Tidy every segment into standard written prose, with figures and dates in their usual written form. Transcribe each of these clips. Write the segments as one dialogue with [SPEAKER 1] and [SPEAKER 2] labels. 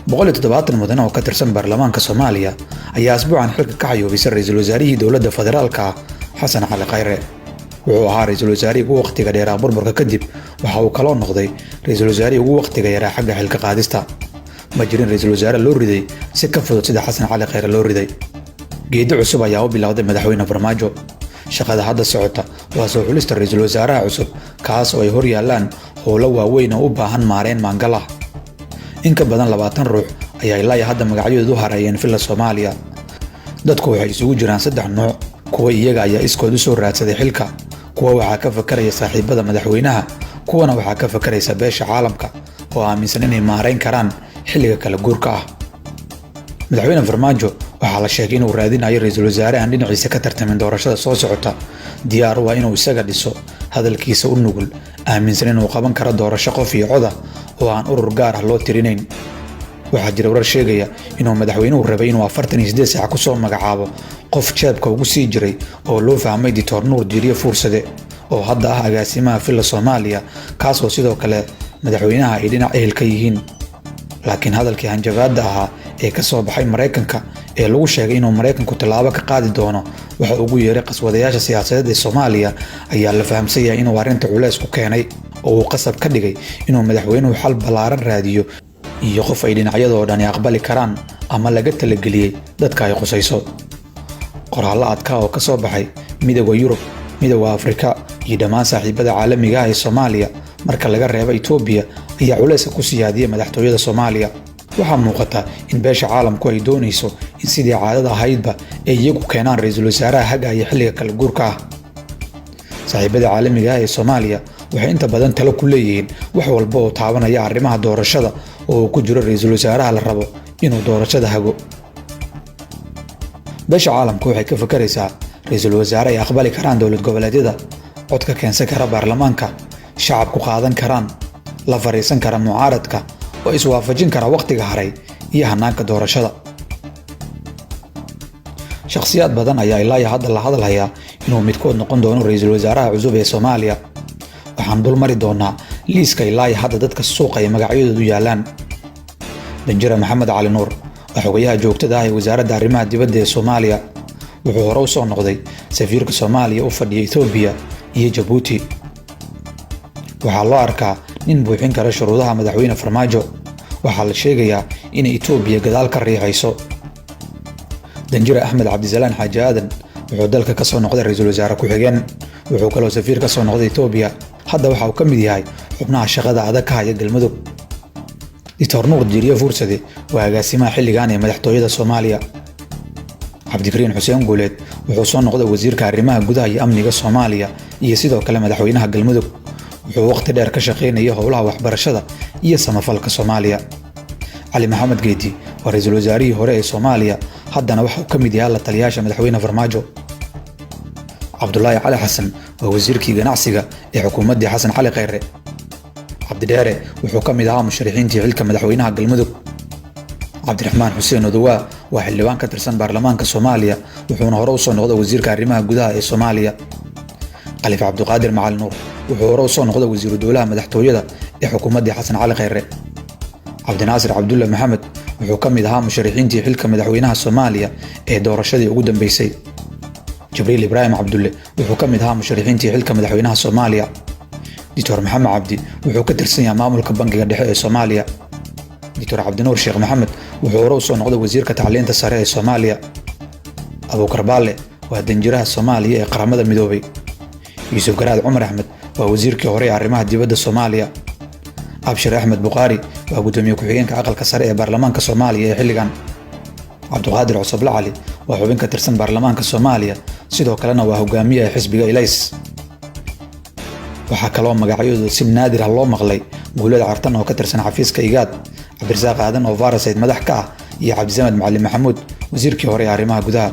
[SPEAKER 1] 170 mudan oo ka tirsan baarlamaanka Soomaaliya ayaa asbuucan xilka ka xayuubisay ra'iisul wasaarihii dowladda federaalka Xasan Cali Khayre. Wuxuu ahaa ra'iisul wasaarihii ugu waqtiga dheeraa burburka kadib waxa uu kaloo noqday ra'iisul wasaarihii ugu waqtiga yaraa xagga xilka qaadista. Ma jirin ra'iisul wasaare loo riday si ka fudud sida Xasan Cali Khayre loo riday. Geedi cusub ayaa u bilowday madaxweyne Farmaajo. Shaqada hadda socota waa soo xulista ra'iisul wasaaraha cusub kaas oo ay hor yaalaan howlo waaweyn oo u baahan maarayn maangal ah. In ka badan 20 ruux ayaa ilaa hadda magacyadoodu harayeen filla Soomaaliya. Dadku waxay isugu jiraan 3 nooc, kuwa iyaga ayaa iskood u soo raadsaday xilka, kuwa waxaa ka fakaraya saaxiibada madaxweynaha, kuwana waxaa ka fakaraysa beesha caalamka oo aaminsan inay maarayn karaan xilliga kala guurka ah. Madaxweyne Farmaajo waxaa la sheegay inuu raadinayo ra'iisul wasaare aan dhinaciisa ka tartamin doorashada soo socota, diyaar waa inuu isaga dhiso, hadalkiisa u nugul, aaminsan inuu qaban karo doorasho qof iyo cod ah oo aan urur gaar ah loo tirinayn. Waxaa jira warar sheegaya inuu madaxweynuhu rabay inuu 48 saac ku soo magacaabo qof jeebka ugu sii jiray oo loo fahmay Dr. Nuur Diiriye Fuursade oo hadda ah agaasimaha filla Soomaaliya, kaas oo sidoo kale madaxweynaha ay dhinac ehel ka yihiin. Laakiin hadalkii hanjabaadda ahaa ee ka soo baxay Mareykanka ee lagu sheegay inuu Mareykanku tallaabo ka qaadi doono waxa ugu yeeray qaswadayaasha siyaasadeed ee Soomaaliya ayaa la fahamsanayaa inuu arrinta culays ku keenay oo uu qasab ka dhigay inuu madaxweynuhu xal ballaaran raadiyo iyo qof ay dhinacyadoo dhan aqbali karaan ama laga talageliyay dadka ay qusayso. Qoraallo adkaa oo ka soo baxay Midowga Yurub, Midowga Afrika iyo dhammaan saaxiibada caalamiga ah ee Soomaaliya marka laga reebo Itoobiya ayaa culays ku siyaadiyay madaxtooyada Soomaaliya. Waxaa muuqata in beesha caalamku ay doonayso in sidii caadada ahaydba ay iyagu keenaan ra'iisul wasaaraha hagaya xilliga kala guurka ah. Saaxiibada caalamiga ah ee Soomaaliya waxay inta badan talo ku leeyihiin wax walba oo taabanaya arrimaha doorashada oo ku jiro ra'iisul wasaaraha la rabo inuu doorashada hago. Beesha caalamku waxay ka fakaraysaa ra'iisul wasaare ay aqbali karaan dowlad goboleedyada, codka keensan kara baarlamaanka, shacabku qaadan karaan, la fariisan kara mucaaradka oo iswaafajin kara waqtiga haray iyo hanaanka doorashada. Shakhsiyaad badan ayaa ilaa hadda la hadalaya inuu midkood noqon doono ra'iisul wasaaraha cusub ee Soomaaliya. Waxaan dul mari doonaa liiska ilaa hadda dadka suuqa ay magacyadoodu yaalaan. Danjire Maxamed Cali Nuur waa xogayaha joogtada ah ee wasaaradda arrimaha dibadda ee Soomaaliya. Wuxuu hore u soo noqday safiirka Soomaaliya u fadhiya Itoobiya iyo Djibouti. Waxaa loo arkaa nin buuxin kara shuruudaha madaxweyne Farmaajo. Waxaa la sheegayaa in Itoobiya gadaal ka riixayso. Danjire Axmed Cabdisalaan Xaaji Aadan wuxuu dalka ka soo noqday ra'iisul wasaare ku xigeen. Wuxuu kaloo safiir ka soo noqday Itoobiya. Hadda waxa uu ka mid yahay xubnaha shaqada adag ka haya Galmudug. Dr. Nuur Diiriye Fuursade waa agaasimaha xilligan ee madaxtooyada Soomaaliya. Cabdikariin Xuseen Guuleed wuxuu soo noqday wasiirka arrimaha gudaha iyo amniga Soomaaliya iyo sidoo kale madaxweynaha Galmudug. Wuxuu waqti dheer ka shaqeynayay howlaha waxbarashada iyo samafalka Soomaaliya. Cali Maxamed Geedi waa ra'iisul wasaarihii hore ee Soomaaliya, haddana waxa uu ka mid yahay la taliyaasha madaxweyne Farmaajo. Cabdullaahi Cali Xasan waa wasiirkii ganacsiga ee xukuumadda Xasan Cali Khayre. Cabdi Dheere wuxuu ka mid ahaa musharixiintii xilka madaxweynaha Galmudug. Cabdiraxmaan Xuseen Odowa waa xildhibaan ka tirsan baarlamaanka Soomaaliya, wuxuuna hore u soo noqday wasiirka arrimaha gudaha ee Soomaaliya. Khalifa Cabdiqaadir Macalin Nuur wuxuu hore u soo noqday wasiiru dowlaha madaxtooyada ee xukuumadda Xasan Cali Khayre. Cabdinaasir Cabdulle Maxamed wuxuu ka mid ahaa musharixiintii xilka madaxweynaha Soomaaliya ee doorashadii ugu dambeysay. Jibriil Ibraahim Cabdulle wuxuu ka mid ahaa musharixiintii xilka madaxweynaha Soomaaliya. Dr. Maxamed Cabdi wuxuu ka tirsan yahay maamulka bangiga dhexe ee Soomaaliya. Dr. Cabdinuur Sheekh Maxamed wuxuu hore u soo noqday wasiirka tacliinta sare ee Soomaaliya. Abuukar Baalle waa danjiraha Soomaaliya ee qaramada midoobay. Yuusuf Garaad Cumar Axmed waa wasiirkii hore ee arrimaha dibadda Soomaaliya. Abshir Axmed Buqaari waa gudoomiye ku-xigeenka aqalka sare ee baarlamaanka Soomaaliya ee xilligan. Cabdiqaadir Cusable Cali waa xubin ka tirsan baarlamaanka Soomaaliya, sidoo kalena waa hogaamiyaha xisbiga Ilays. Waxaa kaloo magacyadooda si naadir ah loo maqlay Guuled Cartan oo ka tirsan xafiiska Igaad, Cabdirasaaq Aadan oo Farasayd madax ka ah iyo Cabdisamed Macalin Maxamuud wasiirkii hore ee arrimaha gudaha.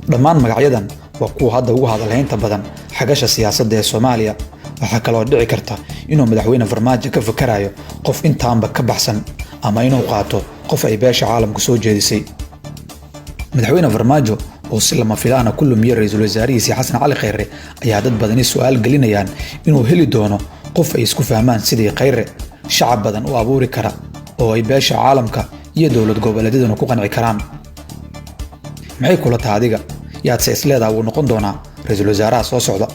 [SPEAKER 1] Dhammaan magacyadan waa kuwa hadda ugu hadalhaynta badan xagasha siyaasadda ee Soomaaliya. Waxaa kaloo dhici karta inuu madaxweyne Farmaajo ka fakarayo qof intaanba ka baxsan ama inuu qaato qof ay beesha caalamku soo jeedisay. Madaxweyne Farmaajo oo si lama filaana ku lumiyay ra'iisul wasaarihiisa Xasan Cali Khayre ayaa dad badani su'aal gelinayaan inuu heli doono qof ay isku fahmaan sidii Khayre shacab badan u abuuri kara oo ay beesha caalamka iyo dowlad goboleedyaduna ku qanci karaan. maxay kula tahay adiga? yaadse isleedahay wuu noqon doonaa ra'iisul wasaaraha soo socda?